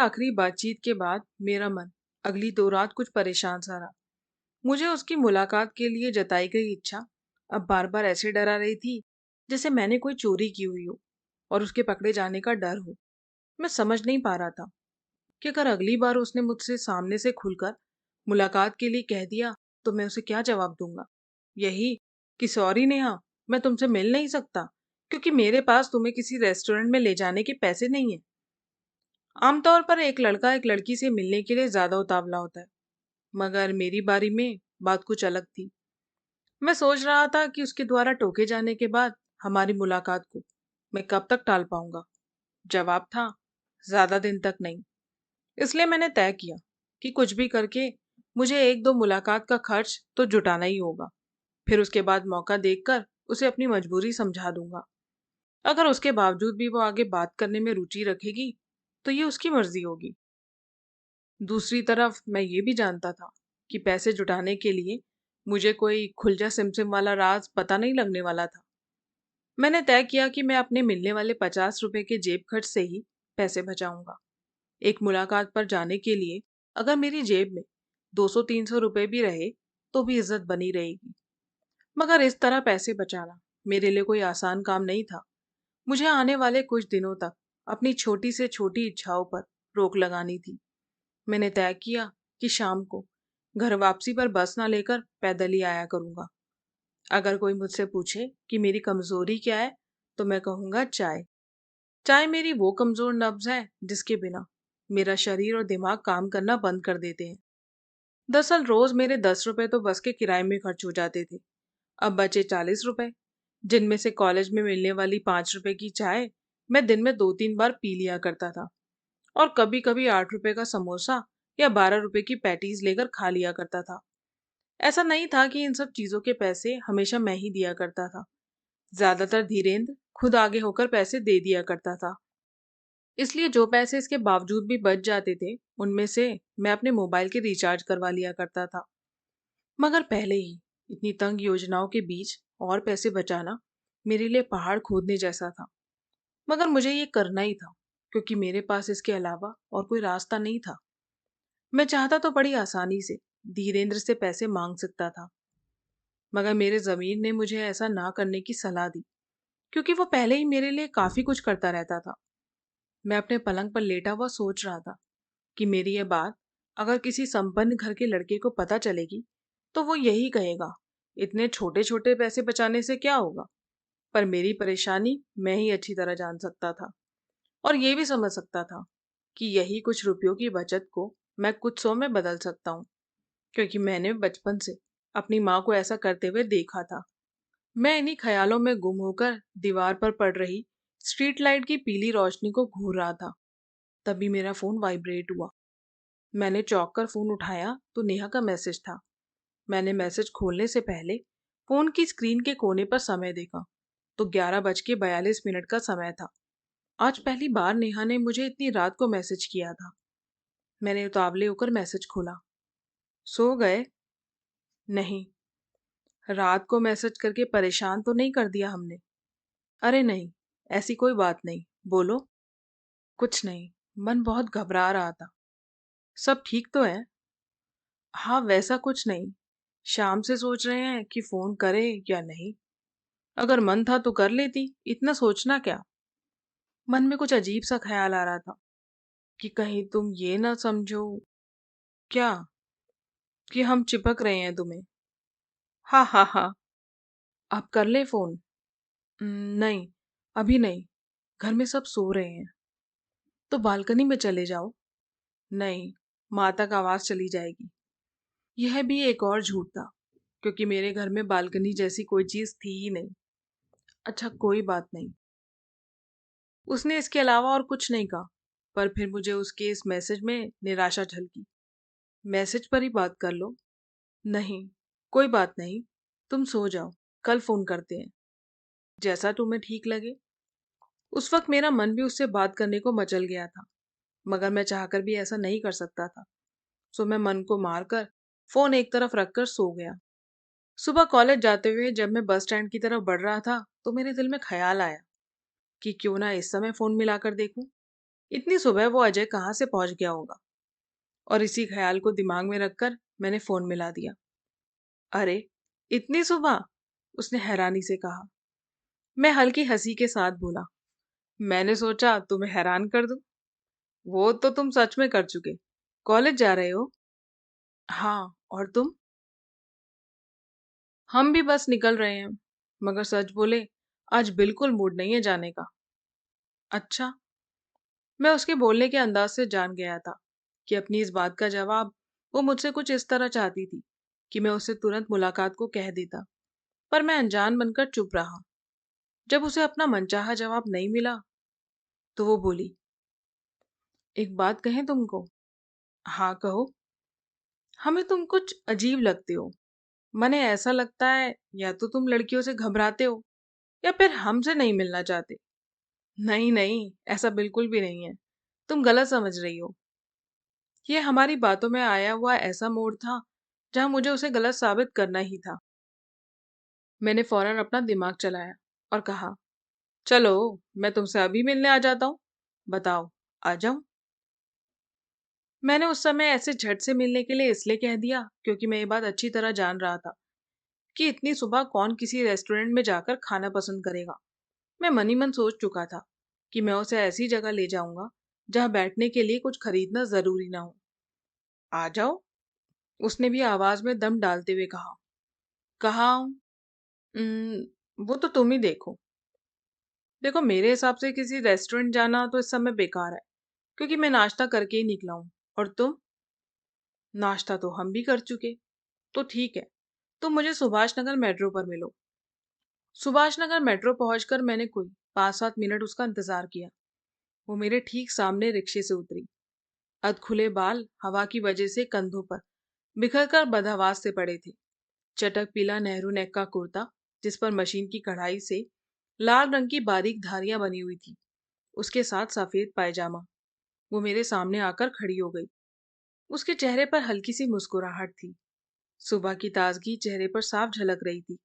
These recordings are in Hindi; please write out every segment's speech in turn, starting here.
आखिरी बातचीत के बाद मेरा मन अगली 2 रात कुछ परेशान सा रहा। मुझे उसकी मुलाकात के लिए जताई गई इच्छा अब बार बार ऐसे डरा रही थी जैसे मैंने कोई चोरी की हुई हो और उसके पकड़े जाने का डर हो। मैं समझ नहीं पा रहा था कि अगर अगली बार उसने मुझसे सामने से खुलकर मुलाकात के लिए कह दिया तो मैं उसे क्या जवाब दूंगा। यही कि सॉरी नेहा, मैं तुमसे मिल नहीं सकता क्योंकि मेरे पास तुम्हें किसी रेस्टोरेंट में ले जाने के पैसे नहीं है। आमतौर पर एक लड़का एक लड़की से मिलने के लिए ज्यादा उतावला होता है, मगर मेरी बारी में बात कुछ अलग थी। मैं सोच रहा था कि उसके द्वारा टोके जाने के बाद हमारी मुलाकात को मैं कब तक टाल पाऊंगा। जवाब था, ज्यादा दिन तक नहीं। इसलिए मैंने तय किया कि कुछ भी करके मुझे 1-2 मुलाकात का खर्च तो जुटाना ही होगा। फिर उसके बाद मौका देखकर उसे अपनी मजबूरी समझा दूंगा। अगर उसके बावजूद भी वो आगे बात करने में रुचि रखेगी तो ये उसकी मर्जी होगी। दूसरी तरफ मैं ये भी जानता था कि पैसे जुटाने के लिए मुझे कोई खुलजा सिमसिम वाला राज पता नहीं लगने वाला था। मैंने तय किया कि मैं अपने मिलने वाले 50 रुपए के जेब खर्च से ही पैसे बचाऊंगा। एक मुलाकात पर जाने के लिए अगर मेरी जेब में 200-300 रुपए भी रहे तो भी इज्जत बनी रहेगी। मगर इस तरह पैसे बचाना मेरे लिए कोई आसान काम नहीं था। मुझे आने वाले कुछ दिनों तक अपनी छोटी से छोटी इच्छाओं पर रोक लगानी थी। मैंने तय किया कि शाम को घर वापसी पर बस ना लेकर पैदल ही आया करूंगा। अगर कोई मुझसे पूछे कि मेरी कमजोरी क्या है तो मैं कहूंगा चाय। चाय मेरी वो कमजोर नब्ज है जिसके बिना मेरा शरीर और दिमाग काम करना बंद कर देते हैं। दरअसल रोज मेरे 10 रुपए तो बस के किराए में खर्च हो जाते थे। अब बचे 40 रुपए, जिनमें से कॉलेज में मिलने वाली 5 रुपए की चाय मैं दिन में 2-3 बार पी लिया करता था और कभी कभी 8 रुपए का समोसा या 12 रुपए की पैटीज लेकर खा लिया करता था। ऐसा नहीं था कि इन सब चीजों के पैसे हमेशा मैं ही दिया करता था। ज्यादातर धीरेन्द्र खुद आगे होकर पैसे दे दिया करता था। इसलिए जो पैसे इसके बावजूद भी बच जाते थे उनमें से मैं अपने मोबाइल के रिचार्ज करवा लिया करता था। मगर पहले ही इतनी तंग योजनाओं के बीच और पैसे बचाना मेरे लिए पहाड़ खोदने जैसा था। मगर मुझे ये करना ही था क्योंकि मेरे पास इसके अलावा और कोई रास्ता नहीं था। मैं चाहता तो बड़ी आसानी से धीरेन्द्र से पैसे मांग सकता था, मगर मेरे जमीर ने मुझे ऐसा ना करने की सलाह दी क्योंकि वो पहले ही मेरे लिए काफी कुछ करता रहता था। मैं अपने पलंग पर लेटा हुआ सोच रहा था कि मेरी ये बात अगर किसी संपन्न घर के लड़के को पता चलेगी तो वो यही कहेगा, इतने छोटे छोटे पैसे बचाने से क्या होगा। पर मेरी परेशानी मैं ही अच्छी तरह जान सकता था और ये भी समझ सकता था कि यही कुछ रुपयों की बचत को मैं कुछ सौ में बदल सकता हूँ, क्योंकि मैंने बचपन से अपनी माँ को ऐसा करते हुए देखा था। मैं इन्हीं ख्यालों में गुम होकर दीवार पर पड़ रही स्ट्रीट लाइट की पीली रोशनी को घूर रहा था। तभी मेरा फोन वाइब्रेट हुआ। मैंने चौंक कर फोन उठाया तो नेहा का मैसेज था। मैंने मैसेज खोलने से पहले फोन की स्क्रीन के कोने पर समय देखा तो 11:42 का समय था। आज पहली बार नेहा ने मुझे इतनी रात को मैसेज किया था। मैंने उतावले होकर मैसेज खोला। सो गए? नहीं। रात को मैसेज करके परेशान तो नहीं कर दिया हमने? अरे नहीं, ऐसी कोई बात नहीं, बोलो। कुछ नहीं, मन बहुत घबरा रहा था। सब ठीक तो है? हाँ, वैसा कुछ नहीं। शाम से सोच रहे हैं कि फोन करें या नहीं। अगर मन था तो कर लेती, इतना सोचना क्या। मन में कुछ अजीब सा ख्याल आ रहा था कि कहीं तुम ये ना समझो। क्या? कि हम चिपक रहे हैं तुम्हें। हाँ हाँ हाँ। आप कर ले फोन। नहीं, अभी नहीं। घर में सब सो रहे हैं। तो बालकनी में चले जाओ। नहीं, माँ तक आवाज चली जाएगी। यह भी एक और झूठ था, क्योंकि मेरे घर में बालकनी जैसी कोई चीज थी ही नहीं। अच्छा, कोई बात नहीं। उसने इसके अलावा और कुछ नहीं कहा, पर फिर मुझे उसके इस मैसेज में निराशा झलकी। मैसेज पर ही बात कर लो। नहीं, कोई बात नहीं। तुम सो जाओ, कल फोन करते हैं, जैसा तुम्हें ठीक लगे। उस वक्त मेरा मन भी उससे बात करने को मचल गया था, मगर मैं चाहकर भी ऐसा नहीं कर सकता था। सो मैं मन को मारकर फोन एक तरफ रखकर सो गया। सुबह कॉलेज जाते हुए जब मैं बस स्टैंड की तरफ बढ़ रहा था तो मेरे दिल में ख्याल आया कि क्यों ना इस समय फोन मिलाकर देखूं। इतनी सुबह वो अजय कहाँ से पहुंच गया होगा। और इसी ख्याल को दिमाग में रखकर मैंने फोन मिला दिया। अरे, इतनी सुबह? उसने हैरानी से कहा। मैं हल्की हंसी के साथ बोला, मैंने सोचा तुम्हें हैरान कर दूं। वो तो तुम सच में कर चुके। कॉलेज जा रहे हो? हाँ, और तुम? हम भी बस निकल रहे हैं। मगर सच बोले, आज बिल्कुल मूड नहीं है जाने का। अच्छा। मैं उसके बोलने के अंदाज से जान गया था कि अपनी इस बात का जवाब वो मुझसे कुछ इस तरह चाहती थी कि मैं उससे तुरंत मुलाकात को कह देता। पर मैं अनजान बनकर चुप रहा। जब उसे अपना मनचाहा जवाब नहीं मिला तो वो बोली, एक बात कहें तुमको? हाँ, कहो। हमें तुम कुछ अजीब लगते हो। मने ऐसा लगता है या तो तुम लड़कियों से घबराते हो या फिर हमसे नहीं मिलना चाहते। नहीं नहीं, ऐसा बिल्कुल भी नहीं है। तुम गलत समझ रही हो। ये हमारी बातों में आया हुआ ऐसा मोड़ था जहां मुझे उसे गलत साबित करना ही था। मैंने फौरन अपना दिमाग चलाया और कहा, चलो, मैं तुमसे अभी मिलने आ जाता हूँ। बताओ, आ जाऊं? मैंने उस समय ऐसे झट से मिलने के लिए इसलिए कह दिया क्योंकि मैं ये बात अच्छी तरह जान रहा था कि इतनी सुबह कौन किसी रेस्टोरेंट में जाकर खाना पसंद करेगा। मैं मन ही मन सोच चुका था कि मैं उसे ऐसी जगह ले जाऊंगा जहां बैठने के लिए कुछ खरीदना जरूरी ना हो। आ जाओ, उसने भी आवाज में दम डालते हुए कहा। कहा हूं? वो तो तुम ही देखो। देखो, मेरे हिसाब से किसी रेस्टोरेंट जाना तो इस समय बेकार है क्योंकि मैं नाश्ता करके ही निकला हूं। और तुम? नाश्ता तो हम भी कर चुके। तो ठीक है, तुम मुझे सुभाष नगर मेट्रो पर मिलो। सुभाष नगर मेट्रो पहुंचकर मैंने कोई 5-7 मिनट उसका इंतजार किया। वो मेरे ठीक सामने रिक्शे से उतरी। अधखुले बाल हवा की वजह से कंधों पर बिखर कर बदहवास से पड़े थे। चटक पीला नेहरू नेक का कुर्ता, जिस पर मशीन की कढ़ाई से लाल रंग की बारीक धारियां बनी हुई थी, उसके साथ सफेद पायजामा। वो मेरे सामने आकर खड़ी हो गई। उसके चेहरे पर हल्की सी मुस्कुराहट थी। सुबह की ताजगी चेहरे पर साफ झलक रही थी।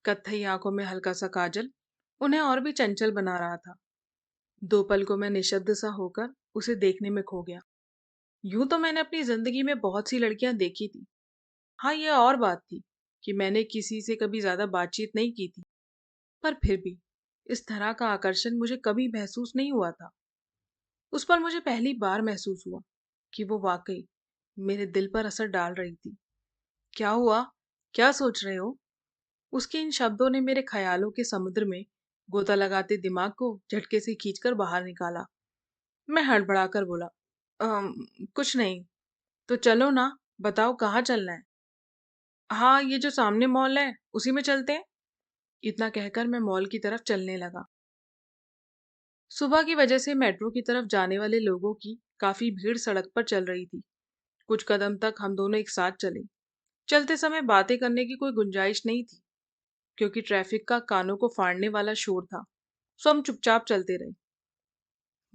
कत्थई आंखों में हल्का सा काजल उन्हें और भी चंचल बना रहा था। दो पल को मैं निशब्द सा होकर उसे देखने में खो गया। यूं तो मैंने अपनी जिंदगी में बहुत सी लड़कियां देखी थी। हाँ, यह और बात थी कि मैंने किसी से कभी ज्यादा बातचीत नहीं की थी। पर फिर भी इस तरह का आकर्षण मुझे कभी महसूस नहीं हुआ था। उस पर मुझे पहली बार महसूस हुआ कि वो वाकई मेरे दिल पर असर डाल रही थी। क्या हुआ? क्या सोच रहे हो? उसके इन शब्दों ने मेरे ख्यालों के समुद्र में गोता लगाते दिमाग को झटके से खींचकर बाहर निकाला। मैं हड़बड़ाकर बोला, "अम, कुछ नहीं। तो चलो ना, बताओ कहाँ चलना है?" हाँ, ये जो सामने मॉल है उसी में चलते हैं। इतना कहकर मैं मॉल की तरफ चलने लगा। सुबह की वजह से मेट्रो की तरफ जाने वाले लोगों की काफी भीड़ सड़क पर चल रही थी। कुछ कदम तक हम दोनों एक साथ चले। चलते समय बातें करने की कोई गुंजाइश नहीं थी क्योंकि ट्रैफिक का कानों को फाड़ने वाला शोर था। सो हम चुपचाप चलते रहे।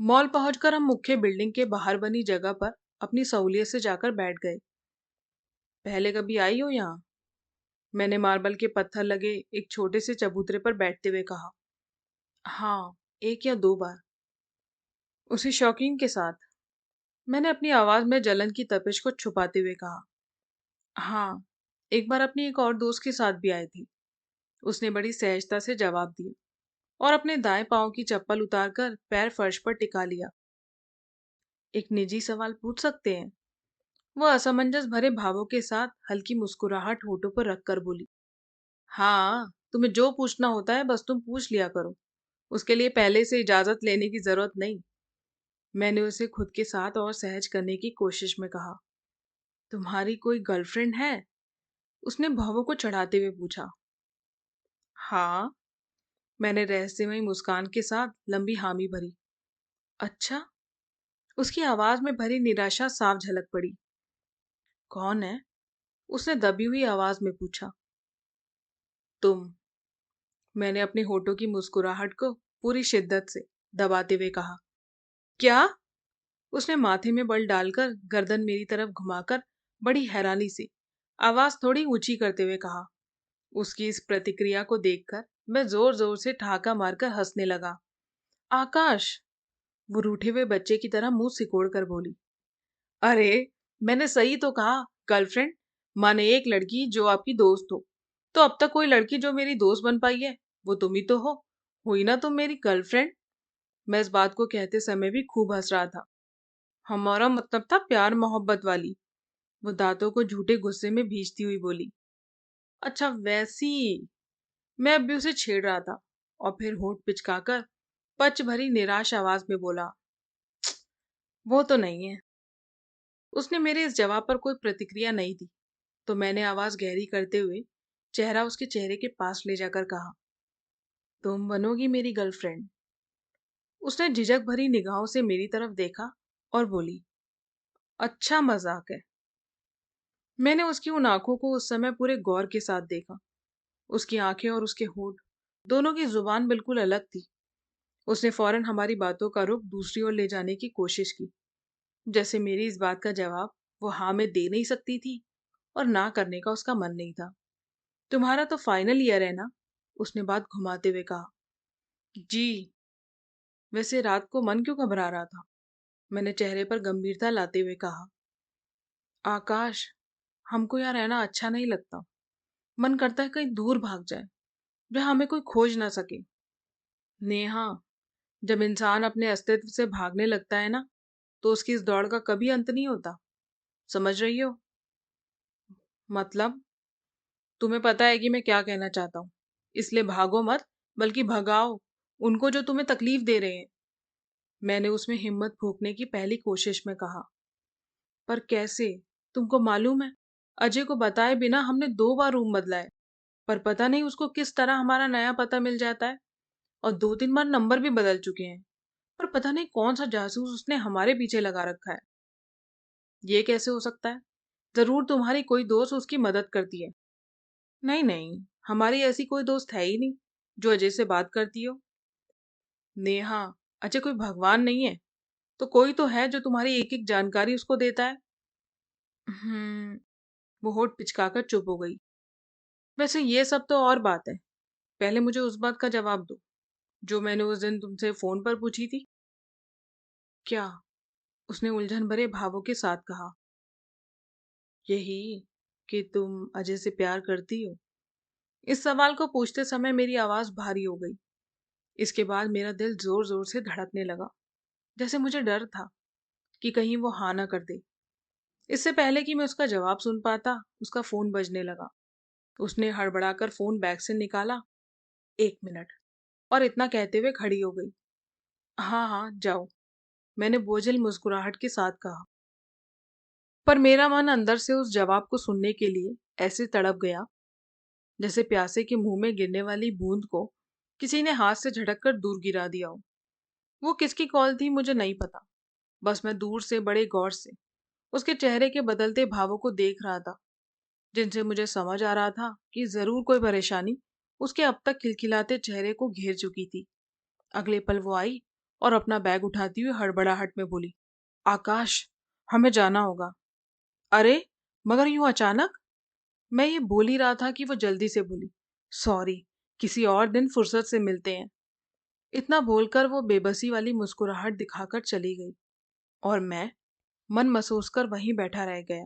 मॉल पहुंचकर हम मुख्य बिल्डिंग के बाहर बनी जगह पर अपनी सहूलियत से जाकर बैठ गए। पहले कभी आई हो यहाँ? मैंने मार्बल के पत्थर लगे एक छोटे से चबूतरे पर बैठते हुए कहा। हाँ, एक या दो बार। उसी शौकीन के साथ। मैंने अपनी आवाज में जलन की तपिश को छुपाते हुए कहा। हाँ, एक बार अपनी एक और दोस्त के साथ भी आई थी। उसने बड़ी सहजता से जवाब दिया और अपने दाएं पांव की चप्पल उतारकर पैर फर्श पर टिका लिया। एक निजी सवाल पूछ सकते हैं? वह असमंजस भरे भावों के साथ हल्की मुस्कुराहट होठों पर रखकर बोली। हाँ, तुम्हें जो पूछना होता है बस तुम पूछ लिया करो। उसके लिए पहले से इजाजत लेने की जरूरत नहीं। मैंने उसे खुद के साथ और सहज करने की कोशिश में कहा। तुम्हारी कोई गर्लफ्रेंड है? उसने भावों को चढ़ाते हुए पूछा। हाँ, मैंने रहस्यमयी मुस्कान के साथ लंबी हामी भरी। अच्छा? उसकी आवाज में भरी निराशा साफ झलक पड़ी। कौन है? उसने दबी हुई आवाज में पूछा। तुम। मैंने अपने होठों की मुस्कुराहट को पूरी शिद्दत से दबाते हुए कहा। क्या? उसने माथे में बल डालकर गर्दन मेरी तरफ घुमाकर बड़ी हैरानी से आवाज थोड़ी ऊंची करते हुए कहा। उसकी इस प्रतिक्रिया को देखकर मैं जोर जोर से ठहाका मारकर हंसने लगा। आकाश! वो रूठे हुए बच्चे की तरह मुंह सिकोड़ कर बोली, अरे मैंने सही तो कहा, गर्लफ्रेंड। माने एक लड़की जो आपकी दोस्त हो। तो अब तक कोई लड़की जो मेरी दोस्त बन पाई है वो तुम ही तो हो। हुई ना तुम मेरी गर्लफ्रेंड। मैं इस बात को कहते समय भी खूब हंस रहा था। हमारा मतलब था प्यार मोहब्बत वाली। वो दांतों को झूठे गुस्से में भींचती हुई बोली, अच्छा वैसी। मैं अब भी उसे छेड़ रहा था और फिर होठ पिचकाकर पच भरी निराश आवाज में बोला, वो तो नहीं है। उसने मेरे इस जवाब पर कोई प्रतिक्रिया नहीं दी, तो मैंने आवाज गहरी करते हुए चेहरा उसके चेहरे के पास ले जाकर कहा, तुम बनोगी मेरी गर्लफ्रेंड। उसने झिझक भरी निगाहों से मेरी तरफ देखा और बोली, अच्छा मजाक है। मैंने उसकी उन आंखों को उस समय पूरे गौर के साथ देखा। उसकी आंखें और उसके होठ दोनों की जुबान बिल्कुल अलग थी। उसने फौरन हमारी बातों का रुख दूसरी ओर ले जाने की कोशिश की, जैसे मेरी इस बात का जवाब वो हाँ में दे नहीं सकती थी और ना करने का उसका मन नहीं था। तुम्हारा तो फाइनल ईयर है ना? उसने बात घुमाते हुए कहा। जी। वैसे रात को मन क्यों घबरा रहा था? मैंने चेहरे पर गंभीरता लाते हुए कहा। आकाश, हमको यहाँ रहना अच्छा नहीं लगता। मन करता है कहीं दूर भाग जाए, जहाँ हमें कोई खोज ना सके। नेहा, जब इंसान अपने अस्तित्व से भागने लगता है ना, तो उसकी इस दौड़ का कभी अंत नहीं होता। समझ रही हो? मतलब? तुम्हें पता है कि मैं क्या कहना चाहता हूँ। इसलिए भागो मत, बल्कि भगाओ उनको जो तुम्हें तकलीफ दे रहे हैं। मैंने उसमें हिम्मत फूंकने की पहली कोशिश में कहा। पर कैसे? तुमको मालूम है, अजय को बताए बिना हमने 2 बार रूम बदला है। पर पता नहीं उसको किस तरह हमारा नया पता मिल जाता है। और 2-3 बार नंबर भी बदल चुके हैं। पर पता नहीं कौन सा जासूस उसने हमारे पीछे लगा रखा है। ये कैसे हो सकता है? जरूर तुम्हारी कोई दोस्त उसकी मदद करती है। नहीं नहीं, हमारी ऐसी कोई दोस्त है ही नहीं जो अजय से बात करती हो। नेहा, अजय कोई भगवान नहीं है। तो कोई तो है जो तुम्हारी एक एक जानकारी उसको देता है। हम्म। वो होठ पिचकाकर चुप हो गई। वैसे ये सब तो और बात है। पहले मुझे उस बात का जवाब दो जो मैंने उस दिन तुमसे फोन पर पूछी थी। क्या? उसने उलझन भरे भावों के साथ कहा। यही कि तुम अजय से प्यार करती हो। इस सवाल को पूछते समय मेरी आवाज भारी हो गई। इसके बाद मेरा दिल जोर जोर से धड़कने लगा, जैसे मुझे डर था कि कहीं वो हाँ ना कर दे। इससे पहले कि मैं उसका जवाब सुन पाता, उसका फोन बजने लगा। उसने हड़बड़ाकर फोन बैग से निकाला। 1 मिनट, और इतना कहते हुए खड़ी हो गई। हाँ हाँ जाओ, मैंने बोझिल मुस्कुराहट के साथ कहा। पर मेरा मन अंदर से उस जवाब को सुनने के लिए ऐसे तड़प गया, जैसे प्यासे के मुंह में गिरने वाली बूंद को किसी ने हाथ से झटक कर दूर गिरा दिया हो। वो किसकी कॉल थी मुझे नहीं पता। बस मैं दूर से बड़े गौर से उसके चेहरे के बदलते भावों को देख रहा था, जिनसे मुझे समझ आ रहा था कि जरूर कोई परेशानी उसके अब तक खिलखिलाते चेहरे को घेर चुकी थी। अगले पल वो आई और अपना बैग उठाती हुई हड़बड़ाहट में बोली, आकाश, हमें जाना होगा। अरे, मगर यूं अचानक? मैं ये बोल ही रहा था कि वो जल्दी से बोली, सॉरी, किसी और दिन फुर्सत से मिलते हैं। इतना बोलकर वो बेबसी वाली मुस्कुराहट दिखाकर चली गई और मैं मन महसूस कर वहीं बैठा रह गया।